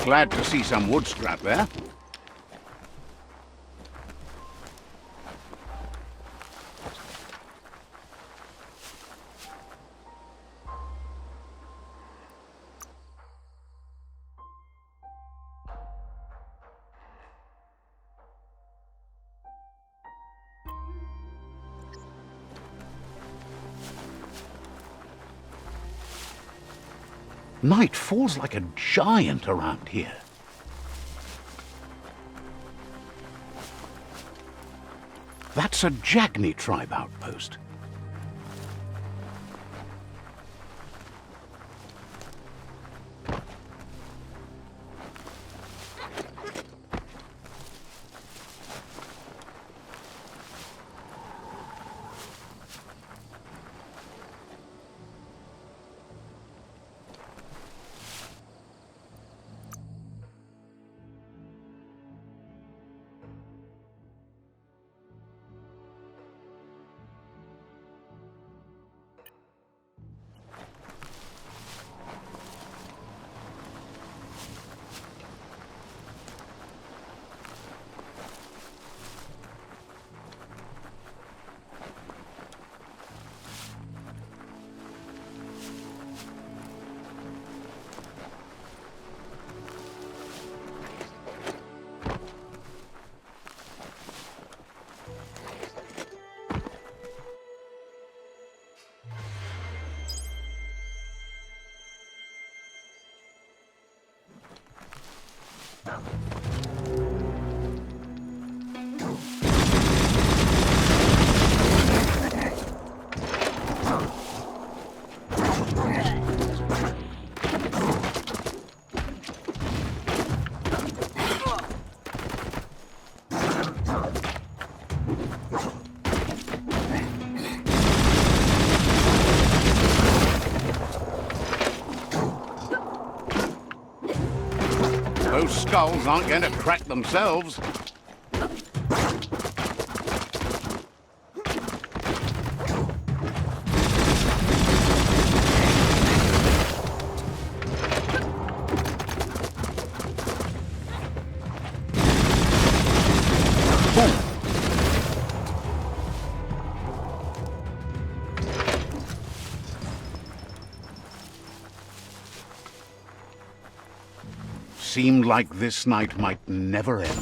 Glad to see some wood scrap there. Night falls like a giant around here. That's a Jagni tribe outpost. Those skulls aren't going to crack themselves. Seemed like this night might never end.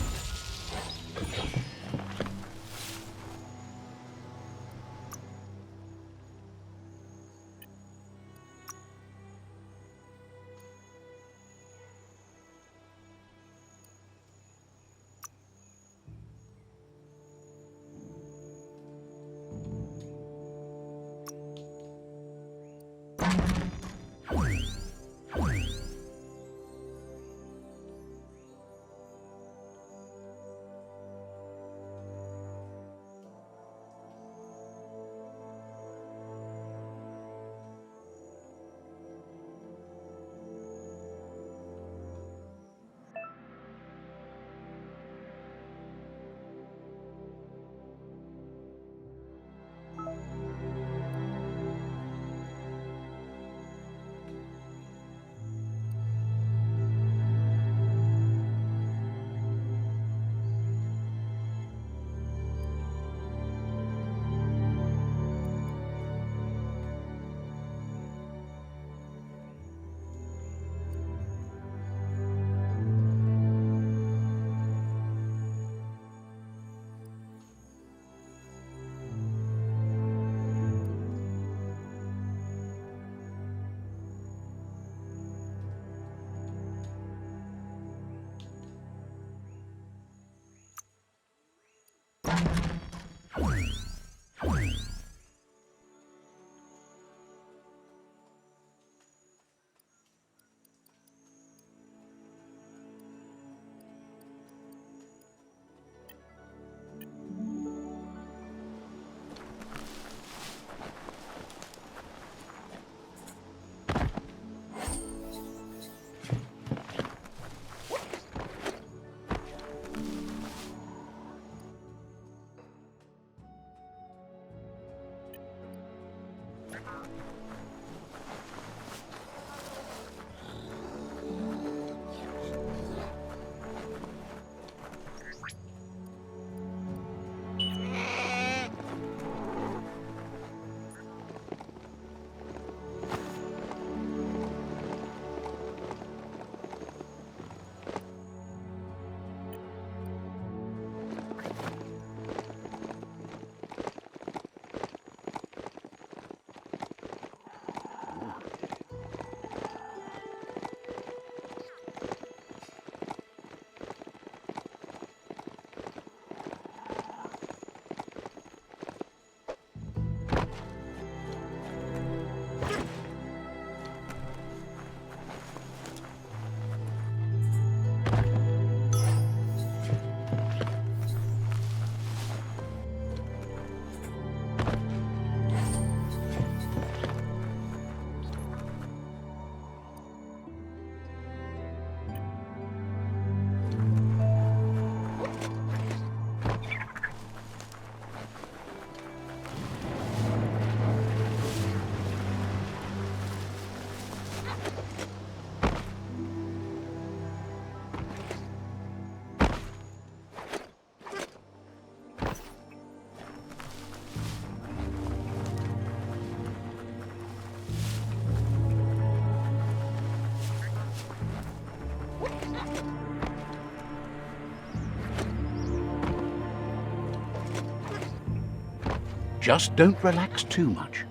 Just don't relax too much.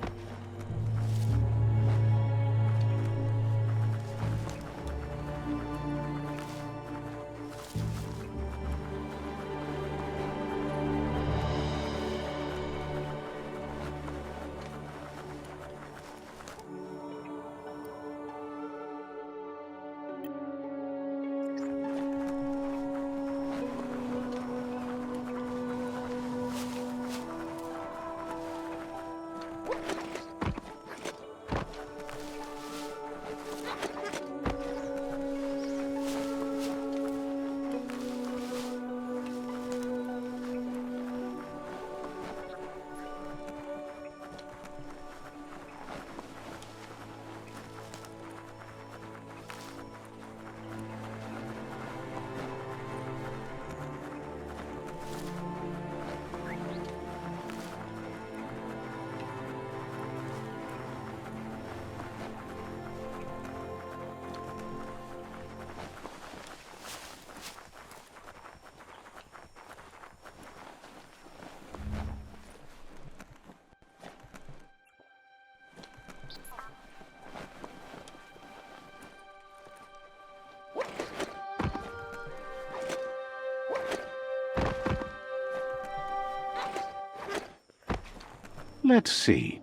Let's see.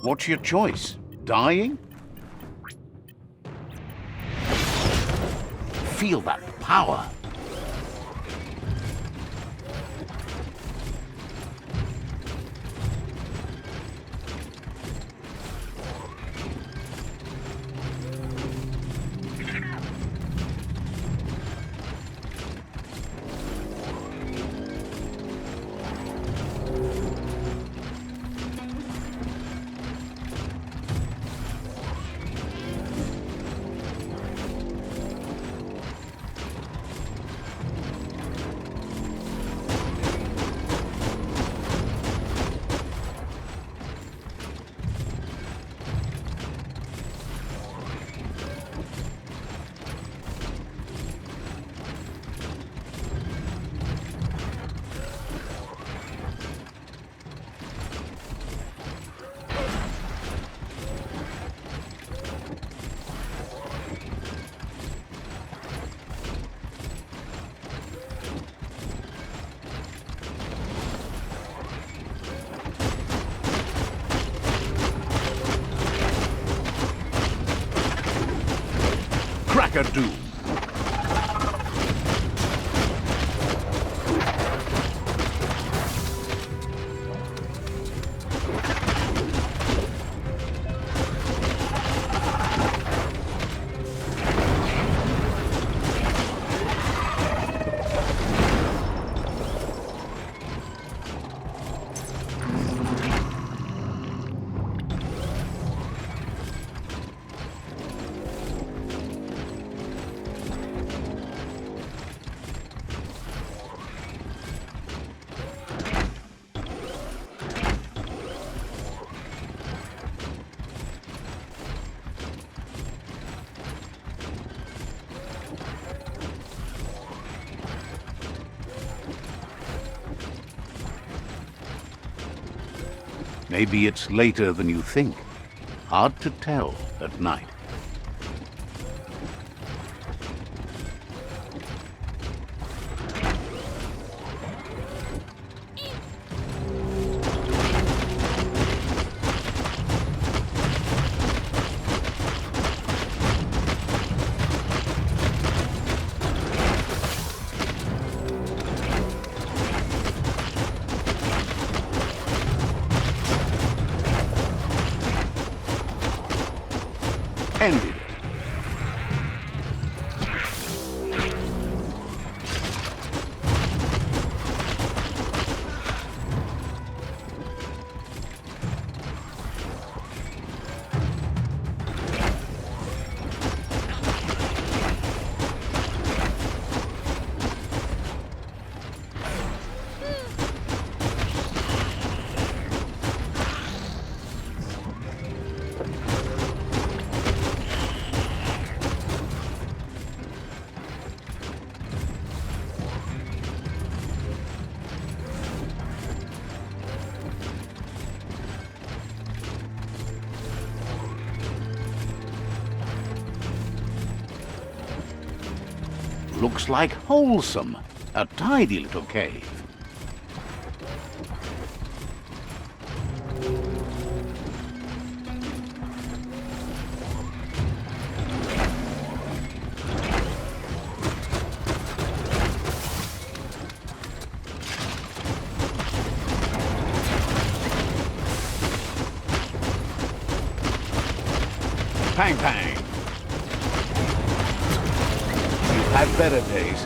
What's your choice? Dying? Feel that power. Doom. Maybe it's later than you think. Hard to tell at night. ended it. Looks like wholesome. A tidy little cave. Pang pang. You've had better days.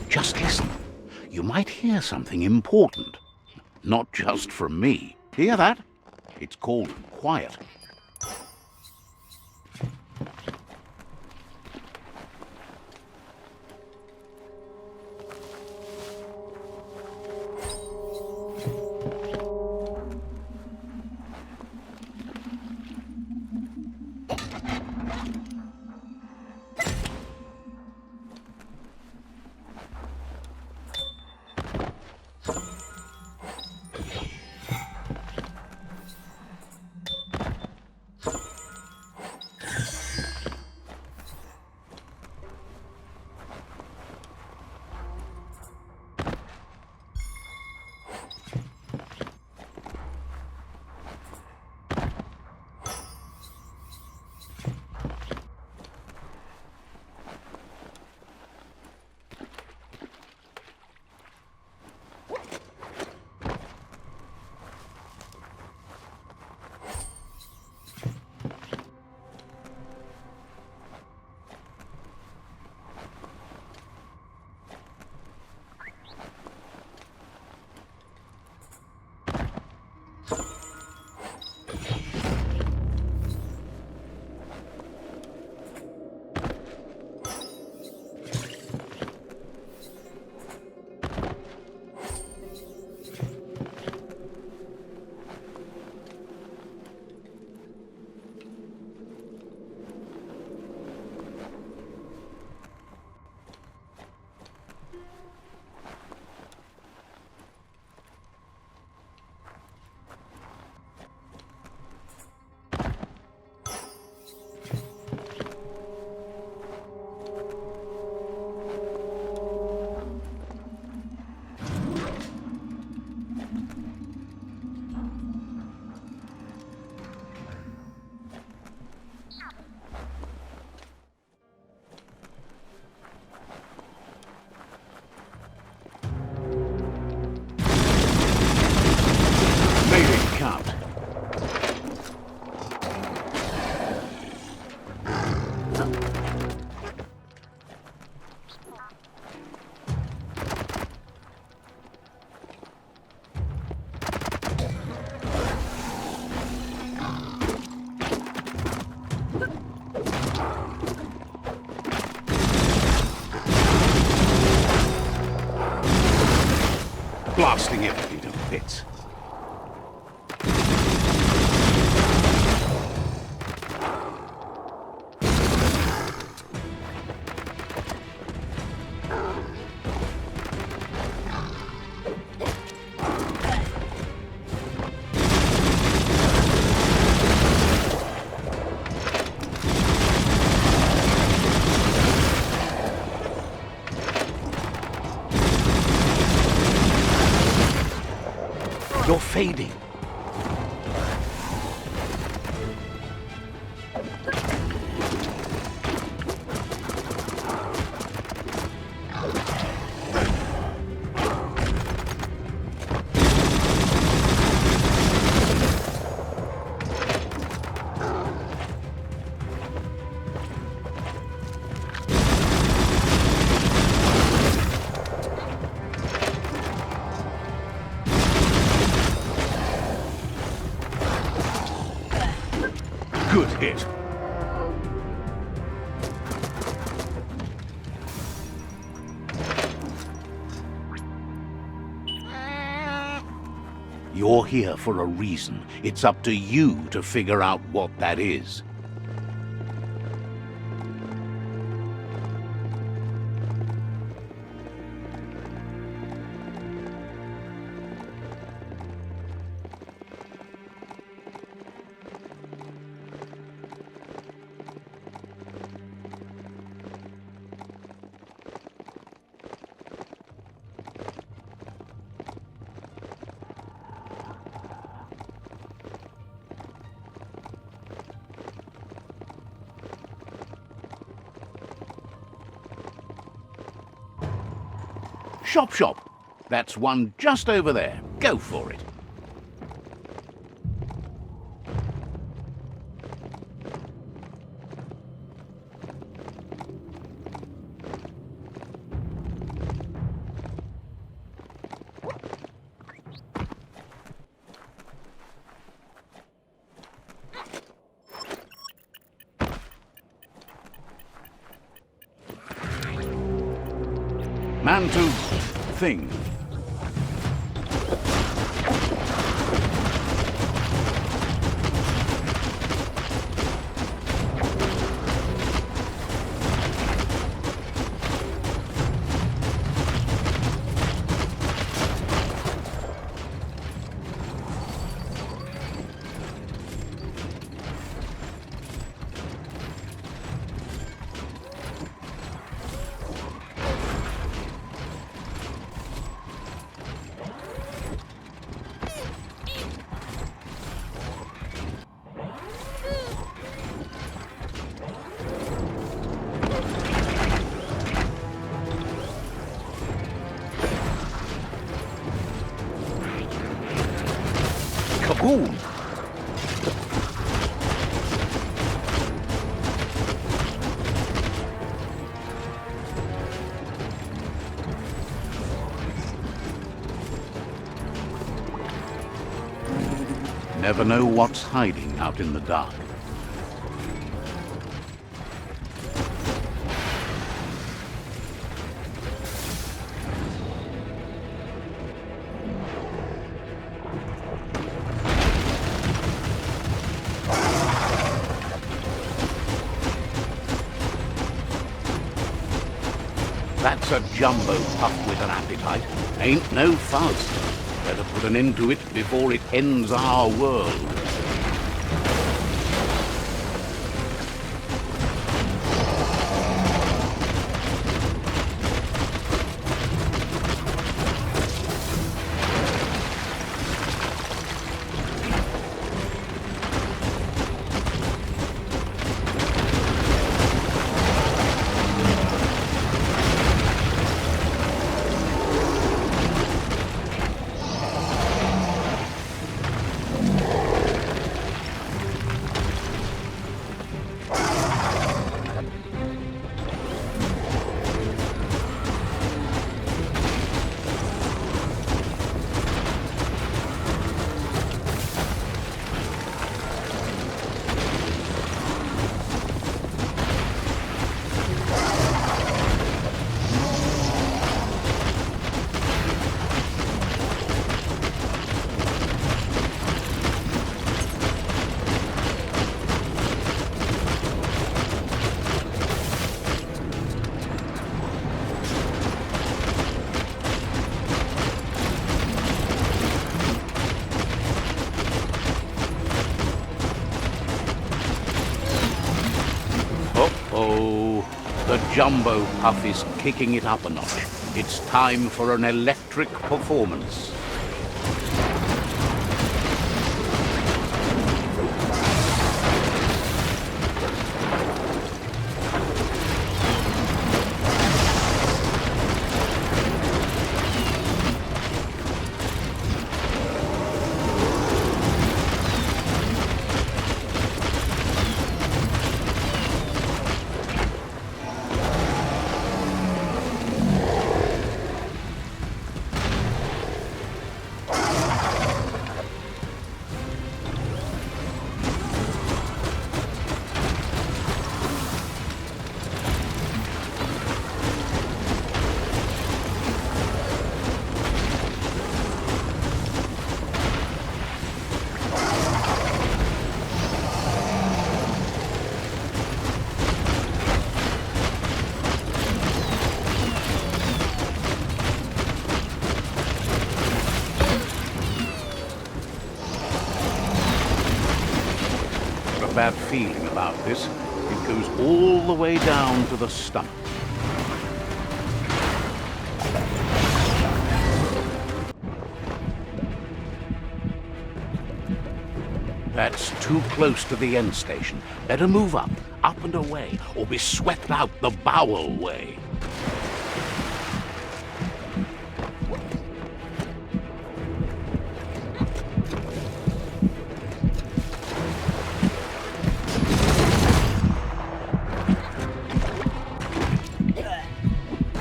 Just listen. You might hear something important. Not just from me. Hear that? It's called quiet. Blasting everything to bits. Good hit. You're here for a reason. It's up to you to figure out what that is. Shop, shop. That's one just over there. Go for it. Man to thing. Kaboom! Never know what's hiding out in the dark. That's a jumbo pup with an appetite. Ain't no fuzz. Better put an end to it before it ends our world. Uh-oh, the jumbo puff is kicking it up a notch. It's time for an electric performance. got a bad feeling about this. It goes all the way down to the stomach. That's too close to the end station. Better move up and away, or be swept out the bowel way.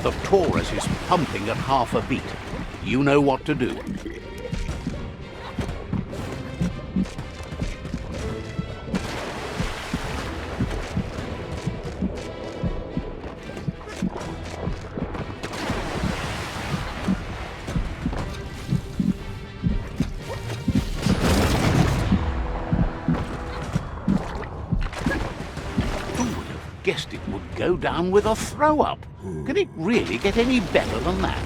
The Taurus is pumping at half a beat. You know what to do. Guessed it would go down with a throw-up. Can it really get any better than that?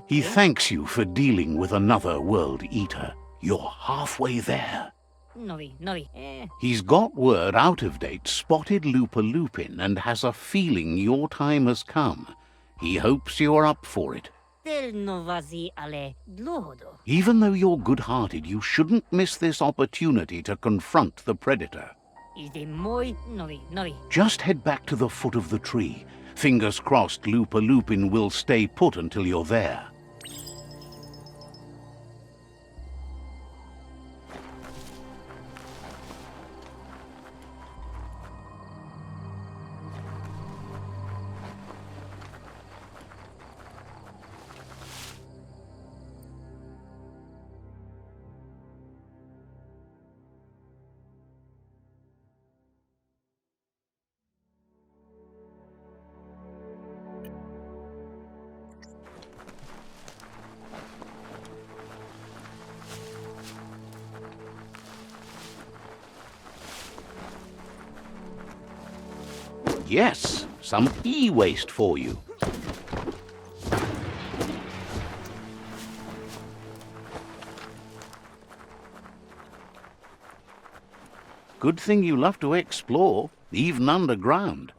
He thanks you for dealing with another world eater. You're halfway there. He's got word out of date spotted Lupin and has a feeling your time has come. He hopes you're up for it. Even though you're good-hearted, you shouldn't miss this opportunity to confront the predator. Just head back to the foot of the tree. Fingers crossed Lupin will stay put until you're there. Yes, some e-waste for you. Good thing you love to explore, even underground.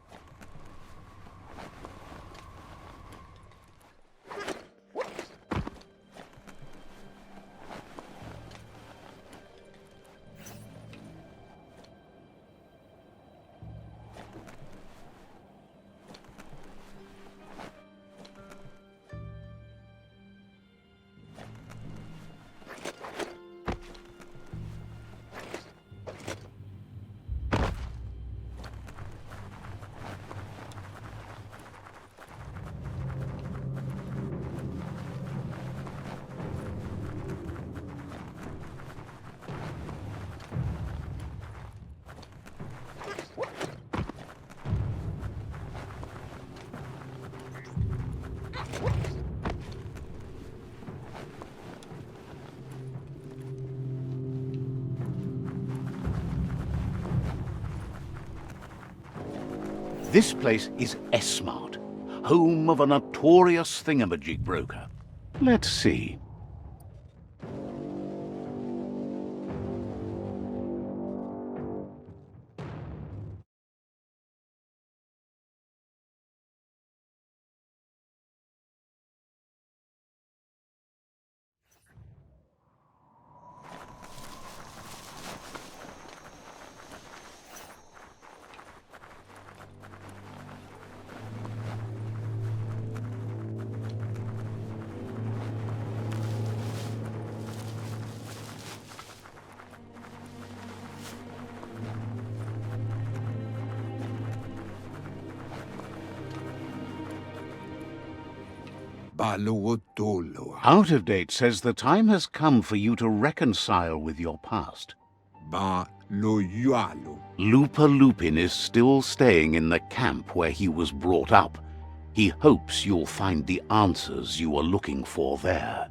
This place is S-Mart, home of a notorious thingamajig broker. Let's see. Out of Date says the time has come for you to reconcile with your past. Lupa Lupin is still staying in the camp where he was brought up. He hopes you'll find the answers you are looking for there.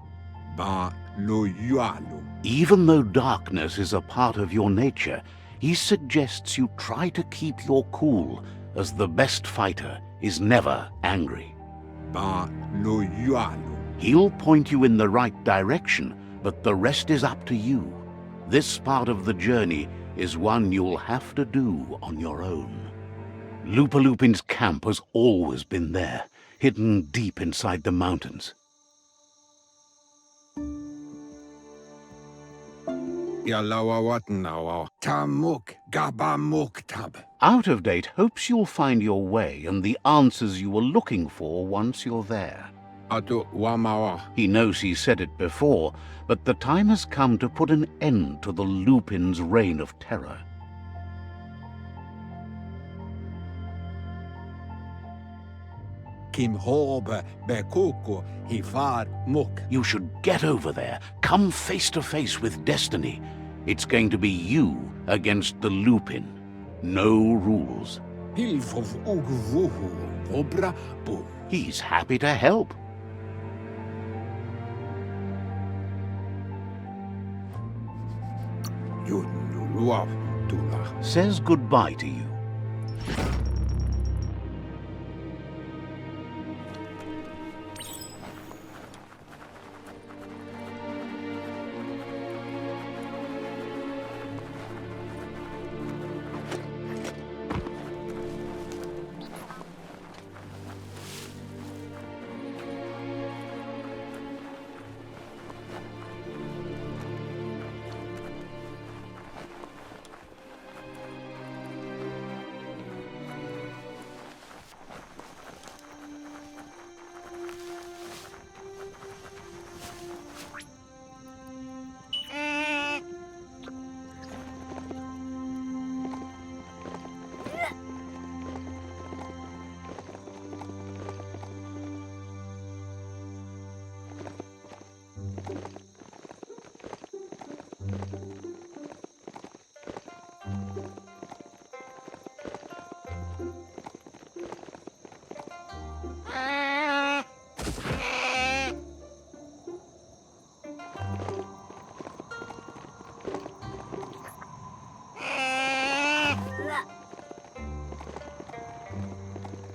Even though darkness is a part of your nature, he suggests you try to keep your cool, as the best fighter is never angry. He'll point you in the right direction, but the rest is up to you. This part of the journey is one you'll have to do on your own. Lupa Lupin's camp has always been there, hidden deep inside the mountains. Out of Date hopes you'll find your way and the answers you were looking for once you're there. He knows he said it before, but the time has come to put an end to the Lupin's reign of terror. You should get over there, come face to face with destiny. It's going to be you against the Lupin. No rules. He's happy to help. Says goodbye to you.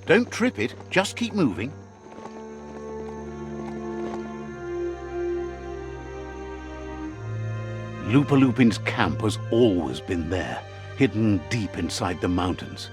Don't trip it, just keep moving. Lupa Lupin's camp has always been there, hidden deep inside the mountains.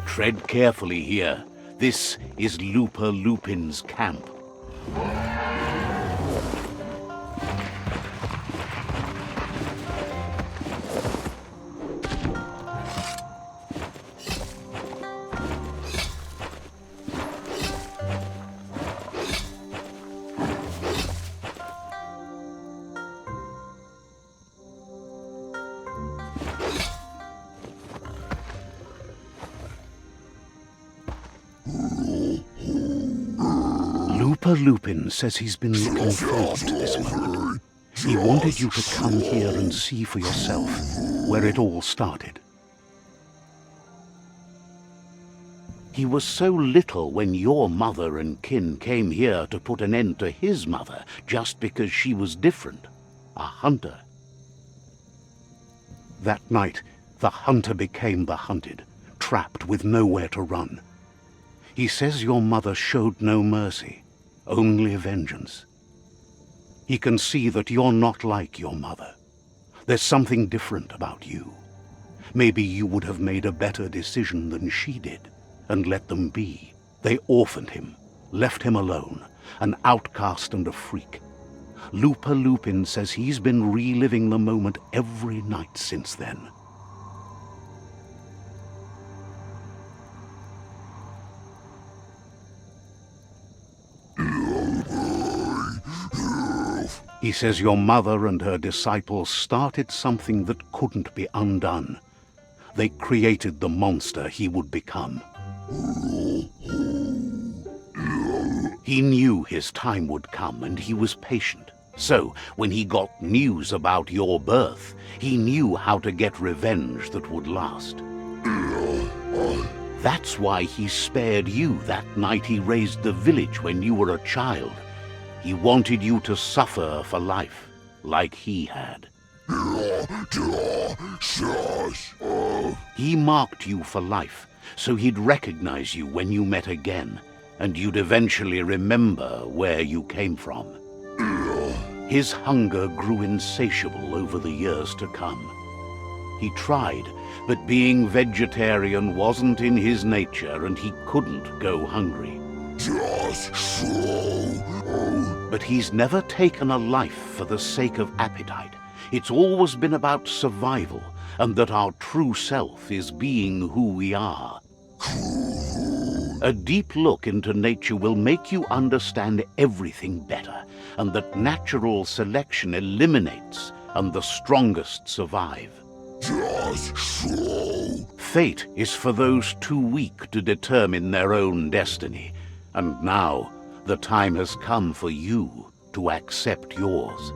Tread carefully here. This is Lupa Lupin's camp. Lupa Lupin says he's been looking forward to this moment. He wanted you to come here and see for yourself where it all started. He was so little when your mother and kin came here to put an end to his mother just because she was different, a hunter. That night, the hunter became the hunted, trapped with nowhere to run. He says your mother showed no mercy, only vengeance. He can see that you're not like your mother. There's something different about you. Maybe you would have made a better decision than she did, and let them be. They orphaned him, left him alone, an outcast and a freak. Lupa Lupin says he's been reliving the moment every night since then. He says your mother and her disciples started something that couldn't be undone. They created the monster he would become. He knew his time would come, and he was patient. So, when he got news about your birth, he knew how to get revenge that would last. That's why he spared you that night he raised the village when you were a child. He wanted you to suffer for life, like he had. He marked you for life, so he'd recognize you when you met again, and you'd eventually remember where you came from. His hunger grew insatiable over the years to come. He tried, but being vegetarian wasn't in his nature, and he couldn't go hungry. But he's never taken a life for the sake of appetite. It's always been about survival, and that our true self is being who we are. A deep look into nature will make you understand everything better, and that natural selection eliminates, and the strongest survive. Fate is for those too weak to determine their own destiny, and now the time has come for you to accept yours.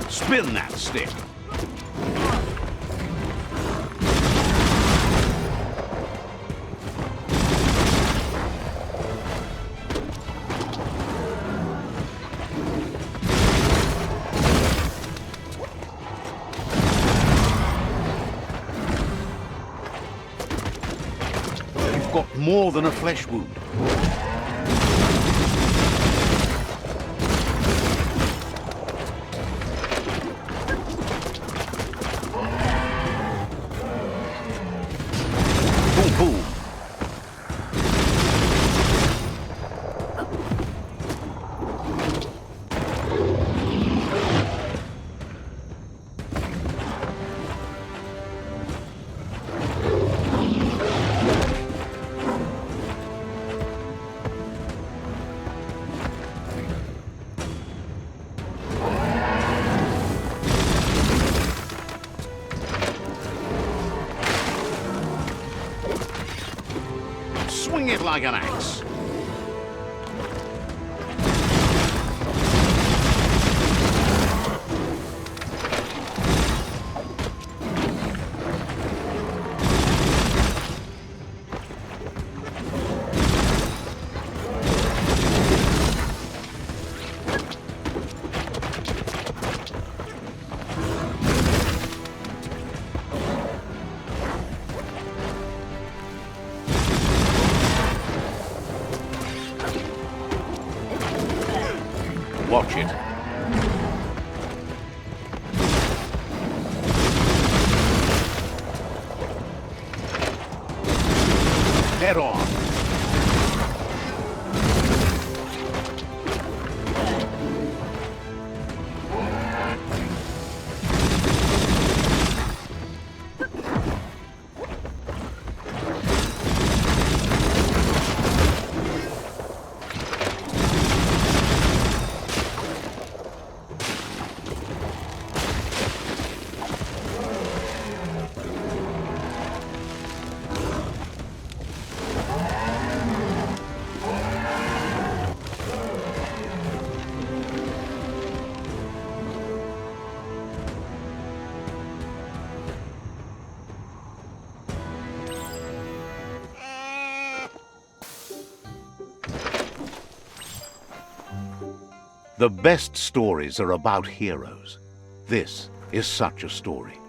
Spin that stick. You've got more than a flesh wound. Swing it like an axe. head on. The best stories are about heroes. This is such a story.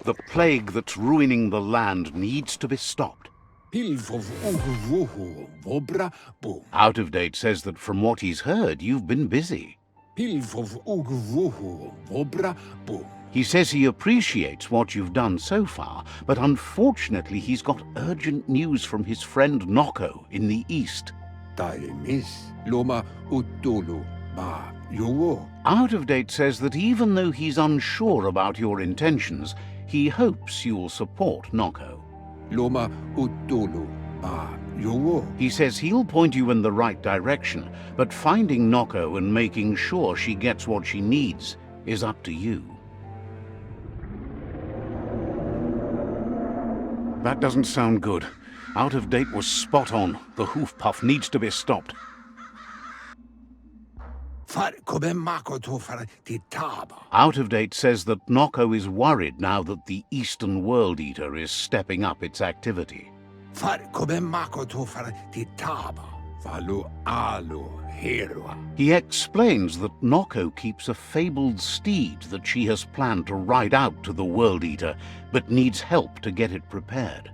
The plague that's ruining the land needs to be stopped. Out of Date says that from what he's heard, you've been busy. He says he appreciates what you've done so far, but unfortunately he's got urgent news from his friend Noko in the east. Out of Date says that even though he's unsure about your intentions, he hopes you'll support Noko. He says he'll point you in the right direction, but finding Noko and making sure she gets what she needs is up to you. That doesn't sound good. Out of Date was spot on. The hoof puff needs to be stopped. Out of Date says that Noko is worried now that the Eastern World Eater is stepping up its activity. He explains that Noko keeps a fabled steed that she has planned to ride out to the World Eater, but needs help to get it prepared.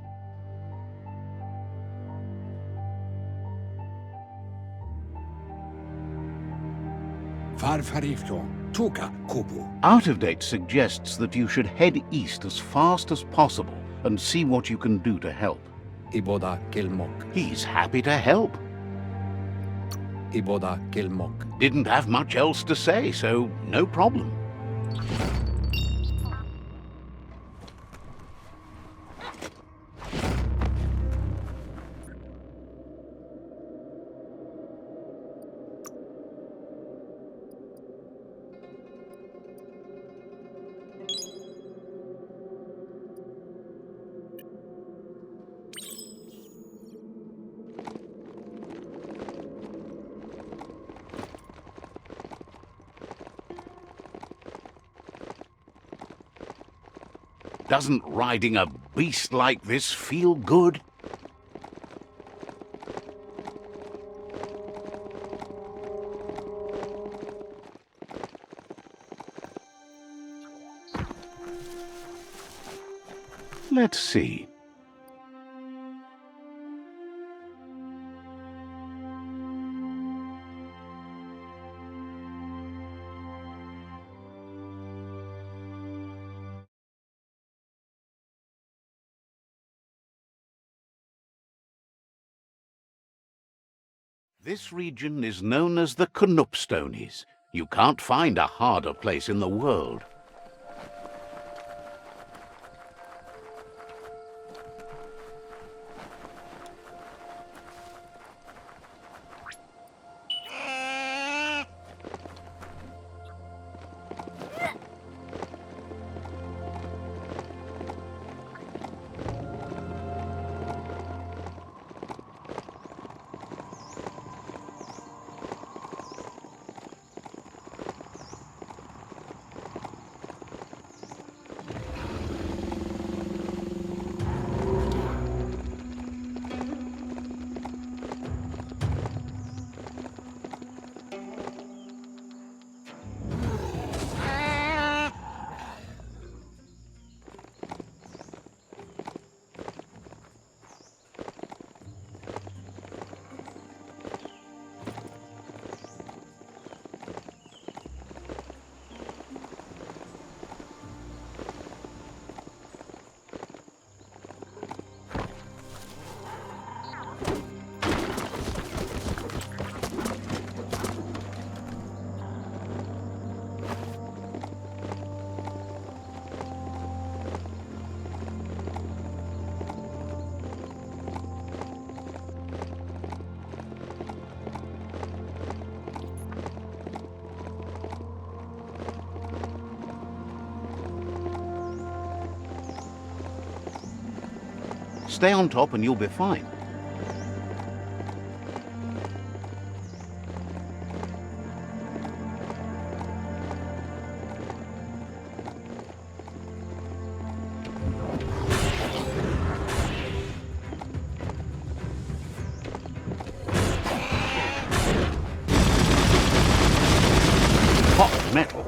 Out of Date suggests that you should head east as fast as possible and see what you can do to help. He's happy to help. Didn't have much else to say, so no problem. Doesn't riding a beast like this feel good? Let's see. This region is known as the Knoopstonies. You can't find a harder place in the world. Stay on top and you'll be fine. Hot metal.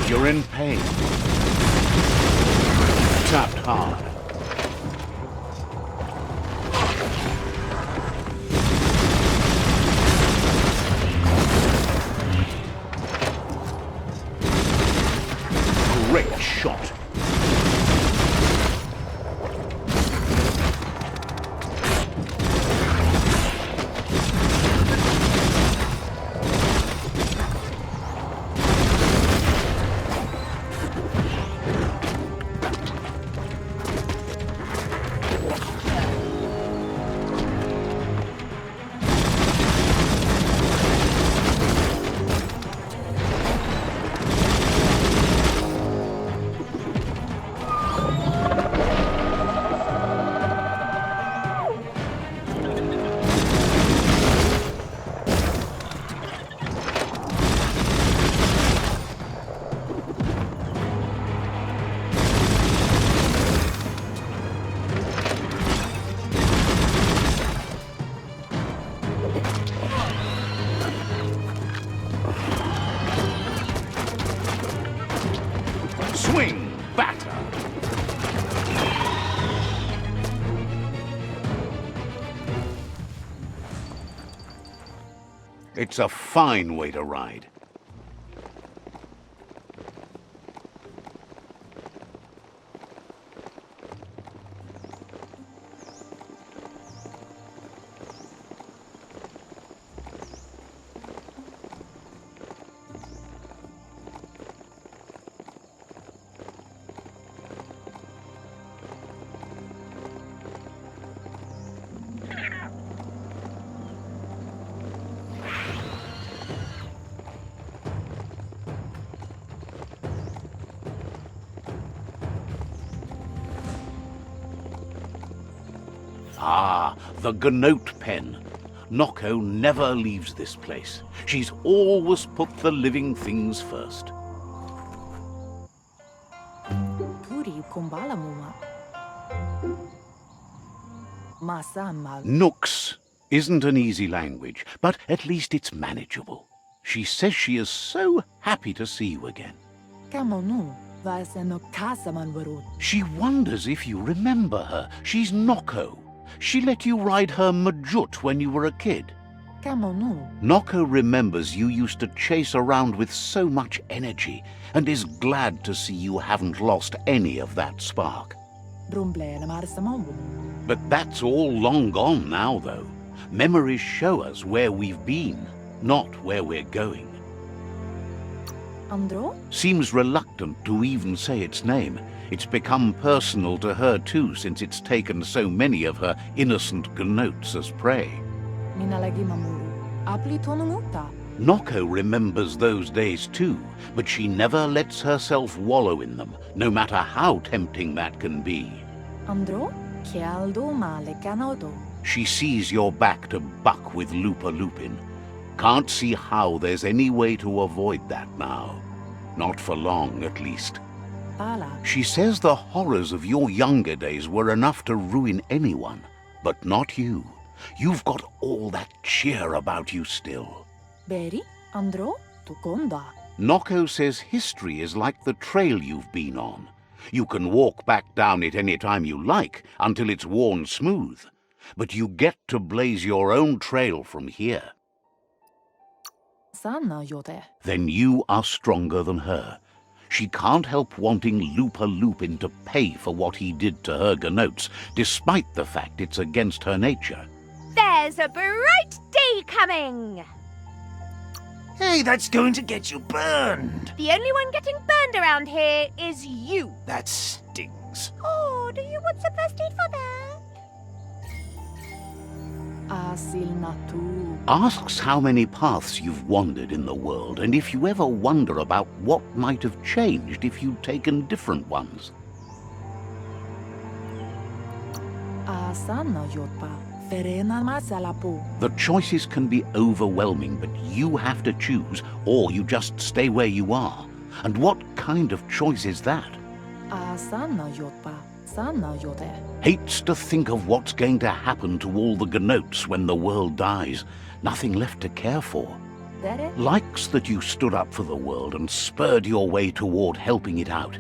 You're in pain. Tapped hard. Great shot. Swing, batter. It's a fine way to ride. The Gnote Pen. Noko never leaves this place. She's always put the living things first. Nooks isn't an easy language, but at least it's manageable. She says she is so happy to see you again. She wonders if you remember her. She's Noko. She let you ride her Majut when you were a kid. Noko remembers you used to chase around with so much energy and is glad to see you haven't lost any of that spark. But that's all long gone now, though. Memories show us where we've been, not where we're going. Andro? Seems reluctant to even say its name. It's become personal to her too, since it's taken so many of her innocent gnotes as prey. Noko remembers those days too, but she never lets herself wallow in them, no matter how tempting that can be. Andro? She sees you're back to buck with Lupa Lupin. Can't see how there's any way to avoid that now. Not for long, at least. She says the horrors of your younger days were enough to ruin anyone, but not you. You've got all that cheer about you still. Beri, Andro, tukonda. Noko says history is like the trail you've been on. You can walk back down it any time you like, until it's worn smooth. But you get to blaze your own trail from here. Then you are stronger than her. She can't help wanting Lupa Lupin to pay for what he did to her gnotes, despite the fact it's against her nature. There's a bright day coming! Hey, that's going to get you burned! The only one getting burned around here is you. That stings. Oh, do you want some first aid for that? Asks how many paths you've wandered in the world, and if you ever wonder about what might have changed if you'd taken different ones. The choices can be overwhelming, but you have to choose, or you just stay where you are. And what kind of choice is that? Hates to think of what's going to happen to all the gnotes when the world dies. Nothing left to care for. Likes that you stood up for the world and spurred your way toward helping it out.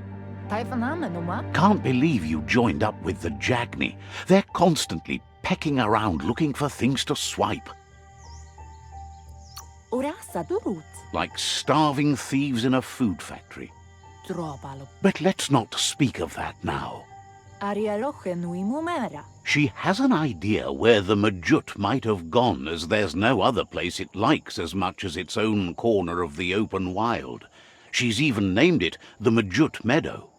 Can't believe you joined up with the Jagni. They're constantly pecking around looking for things to swipe. Like starving thieves in a food factory. But let's not speak of that now. She has an idea where the Majut might have gone, as there's no other place it likes as much as its own corner of the open wild. She's even named it the Majut Meadow.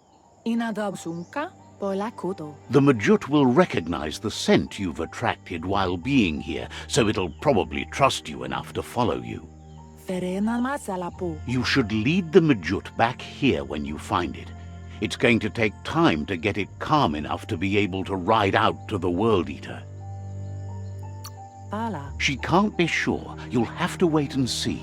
The Majut will recognize the scent you've attracted while being here, so it'll probably trust you enough to follow you. You should lead the Majut back here when you find it. It's going to take time to get it calm enough to be able to ride out to the World Eater. She can't be sure. You'll have to wait and see.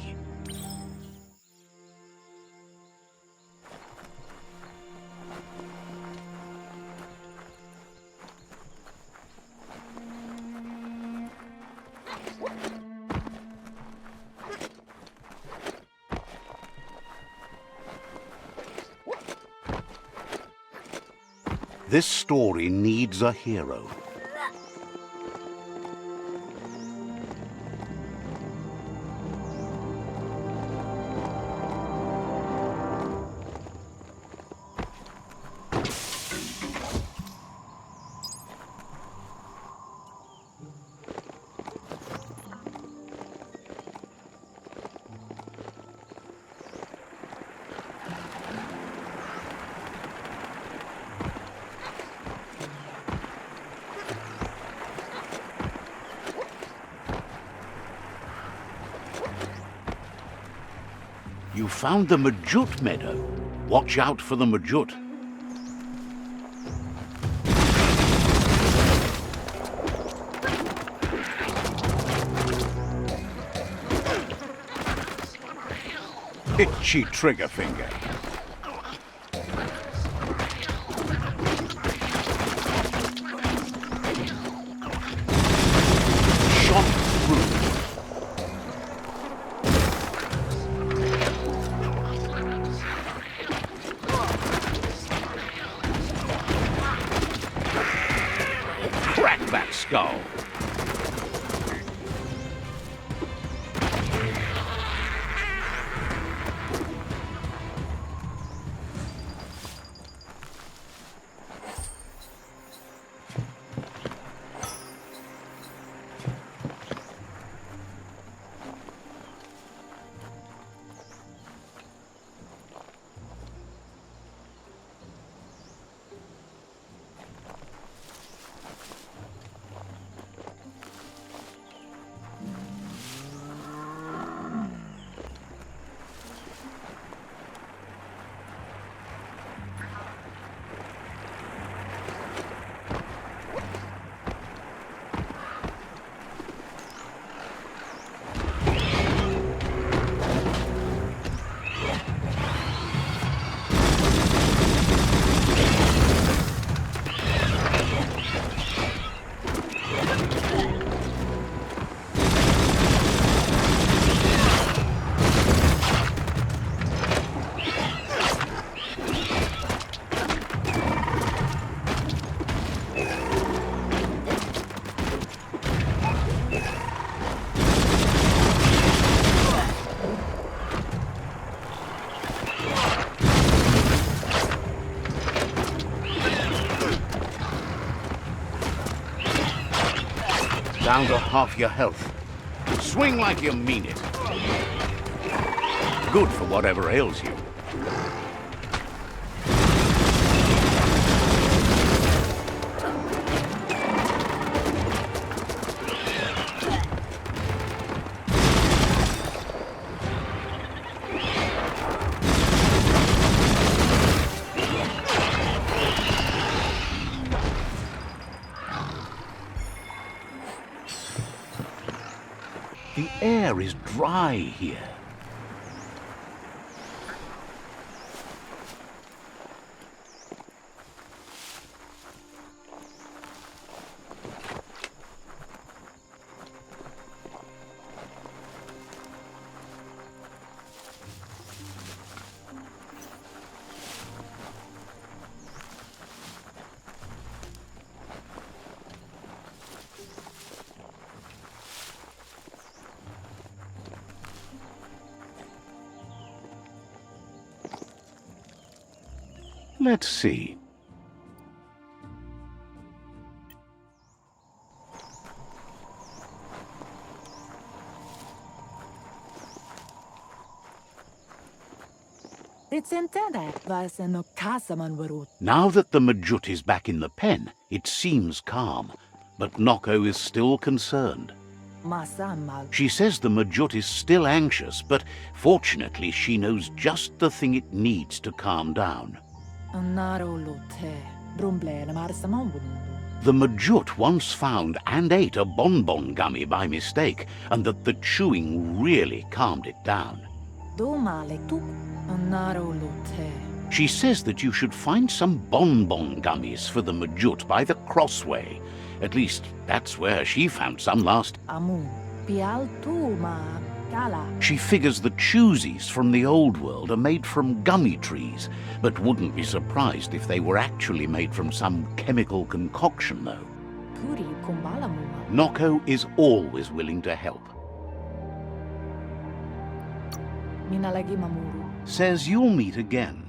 This story needs a hero. You found the Majut Meadow. Watch out for the Majut. Itchy trigger finger. Shot through. Crack that skull. Down to half your health. Swing like you mean it. Good for whatever ails you. The air is dry here. Let's see. Now that the Majut is back in the pen, it seems calm, but Noko is still concerned. She says the Majut is still anxious, but fortunately she knows just the thing it needs to calm down. The Majut once found and ate a bonbon gummy by mistake, and that the chewing really calmed it down. She says that you should find some bonbon gummies for the Majut by the crossway. At least, that's where she found some last. She figures the choosies from the old world are made from gummy trees, but wouldn't be surprised if they were actually made from some chemical concoction, though. Noko is always willing to help. Says you'll meet again.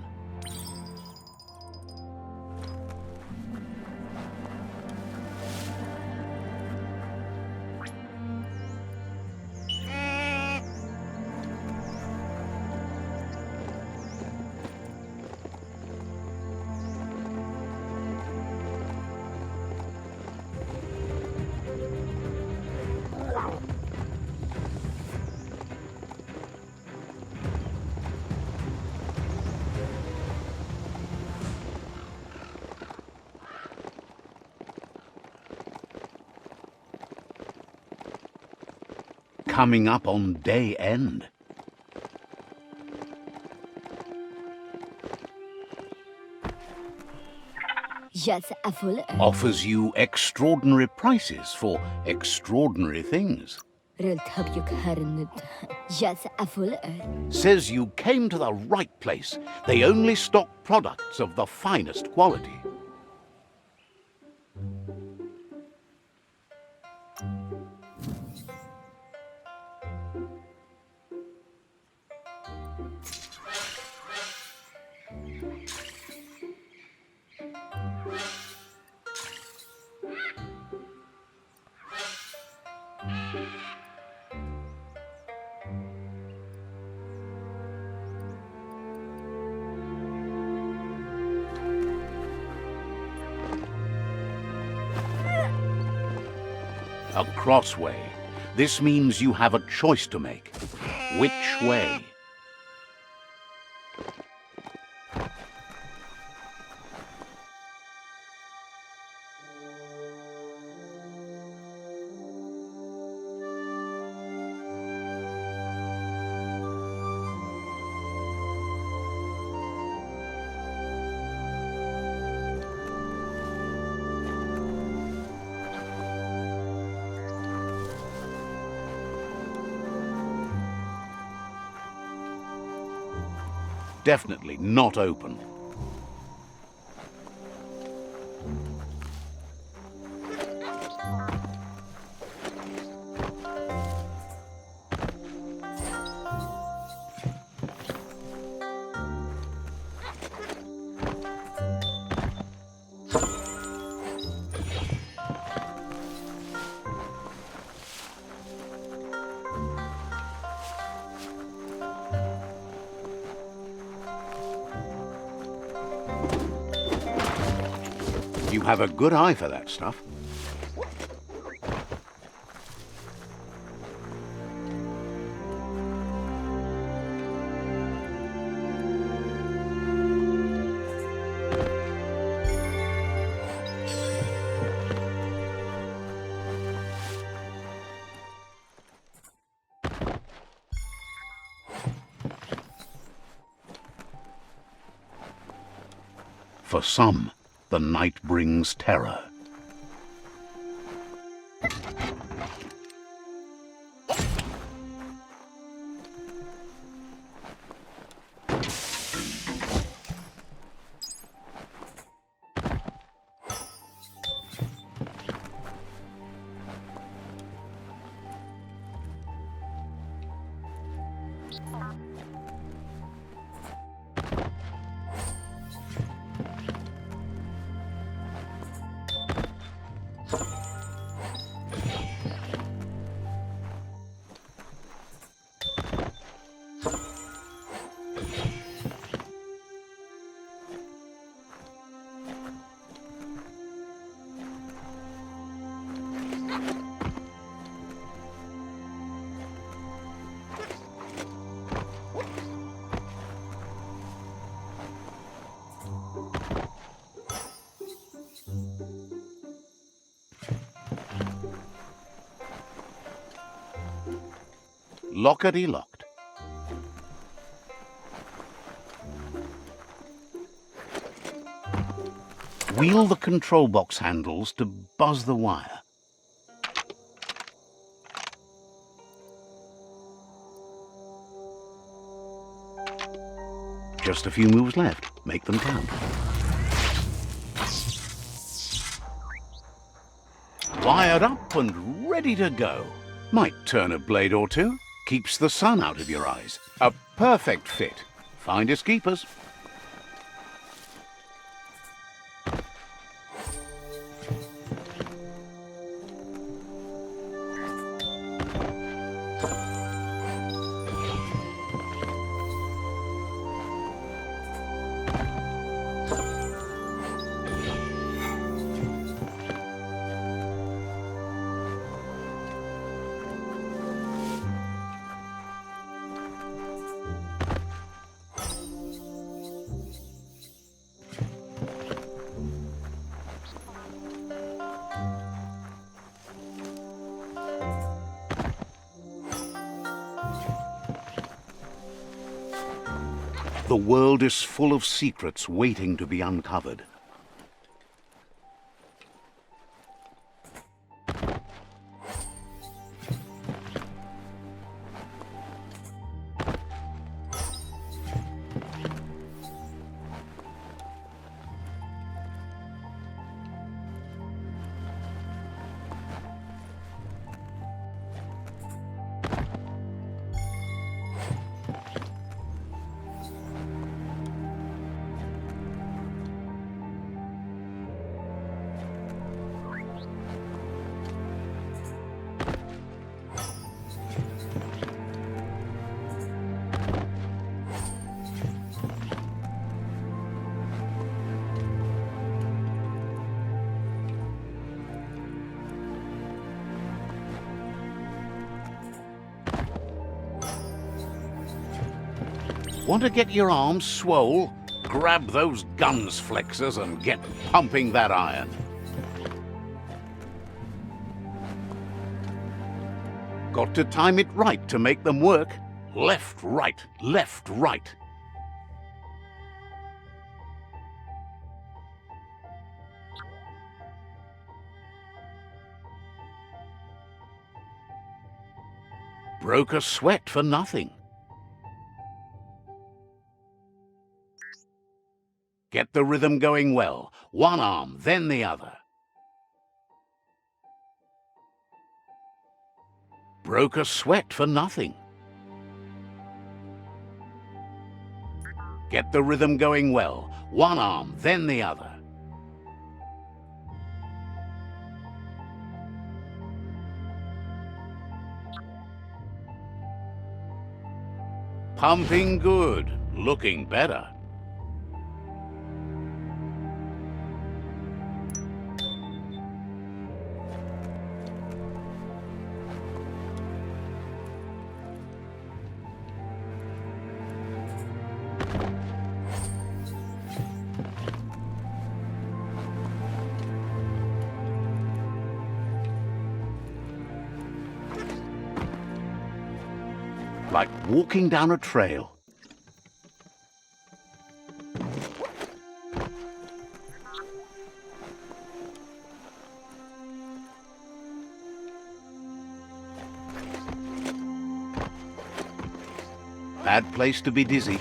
Coming up on day end. Offers you extraordinary prices for extraordinary things. Says you came to the right place. They only stock products of the finest quality. A crossway. This means you have a choice to make. Which way? Definitely not open. You have a good eye for that stuff. For some, the night brings terror. Lockety-locked. Wheel the control box handles to buzz the wire. Just a few moves left. Make them count. Wired up and ready to go. Might turn a blade or two. Keeps the sun out of your eyes. A perfect fit. Findest keepers. The world is full of secrets waiting to be uncovered. Want to get your arms swole? Grab those guns flexors and get pumping that iron. Got to time it right to make them work. Left, right, left, right. Broke a sweat for nothing. Get the rhythm going well. One arm, then the other. Broke a sweat for nothing. Get the rhythm going well. One arm, then the other. Pumping good. Looking better. Like walking down a trail. Bad place to be dizzy.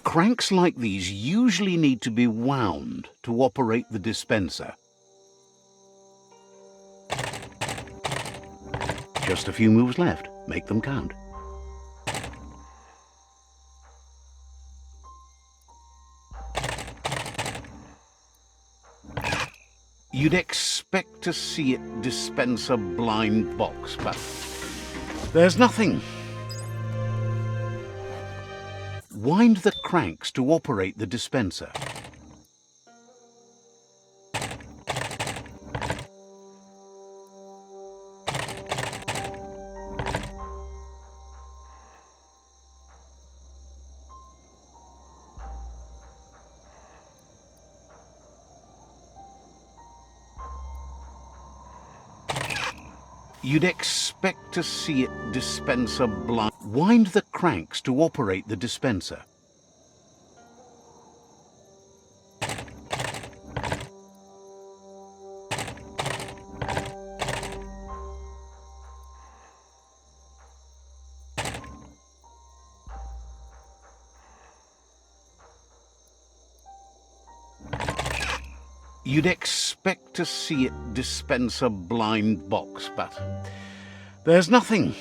Cranks like these usually need to be wound to operate the dispenser. Just a few moves left. Make them count. You'd expect to see it dispense a blind box, but there's nothing. Wind the cranks to operate the dispenser. You'd expect to see it dispense a blind... Wind the cranks to operate the dispenser. You'd expect to see it dispense a blind box, but there's nothing.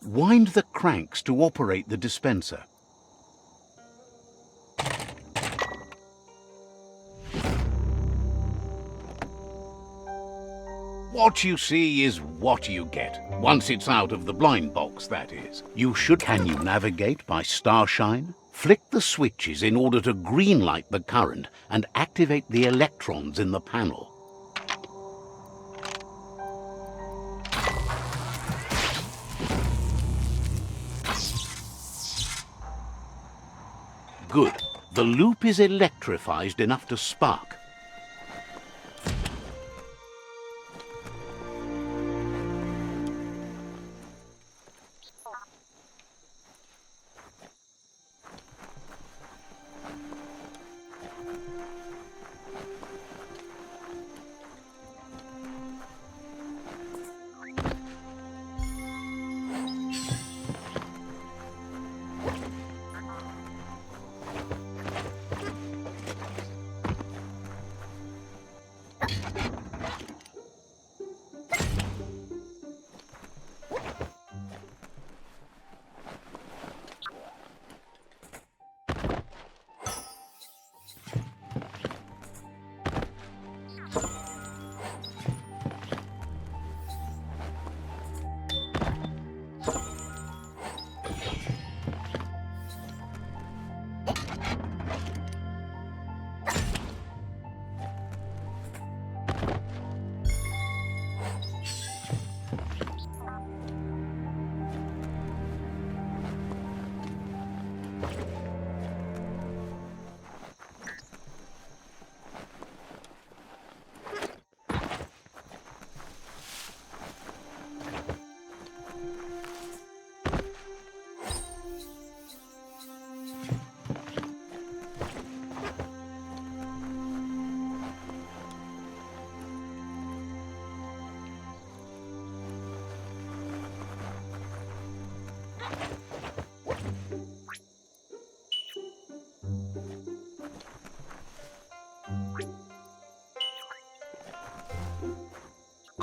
Wind the cranks to operate the dispenser. What you see is what you get. Once it's out of the blind box, that is. Can you navigate by starshine? Flick the switches in order to greenlight the current and activate the electrons in the panel. Good. The loop is electrified enough to spark.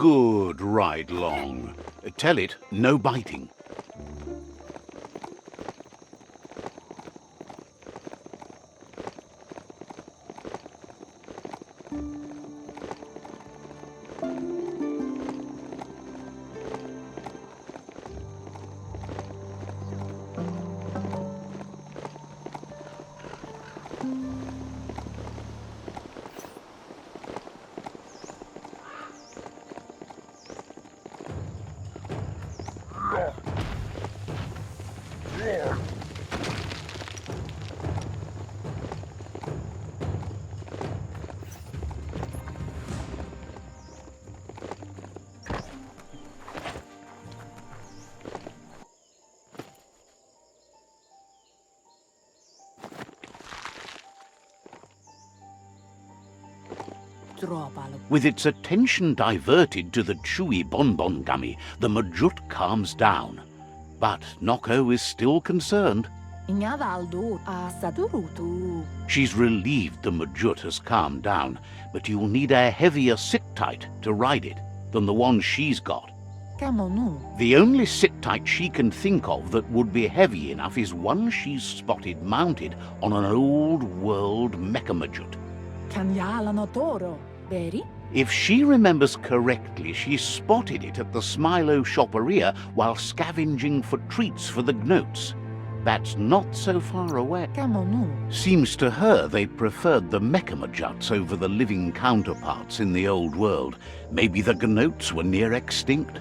Good ride long. Tell it, no biting. With its attention diverted to the chewy bonbon gummy, the Majut calms down. But Noko is still concerned. She's relieved the Majut has calmed down, but you'll need a heavier sit-tight to ride it than the one she's got. The only sit-tight she can think of that would be heavy enough is one she's spotted mounted on an old-world mecha-Majut. If she remembers correctly, she spotted it at the Smilo Shopperia while scavenging for treats for the Gnotes. That's not so far away. Seems to her they preferred the Mecha-Majuts over the living counterparts in the old world. Maybe the Gnotes were near extinct.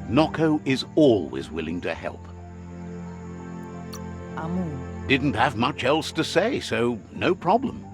Noko is always willing to help. Didn't have much else to say, so no problem.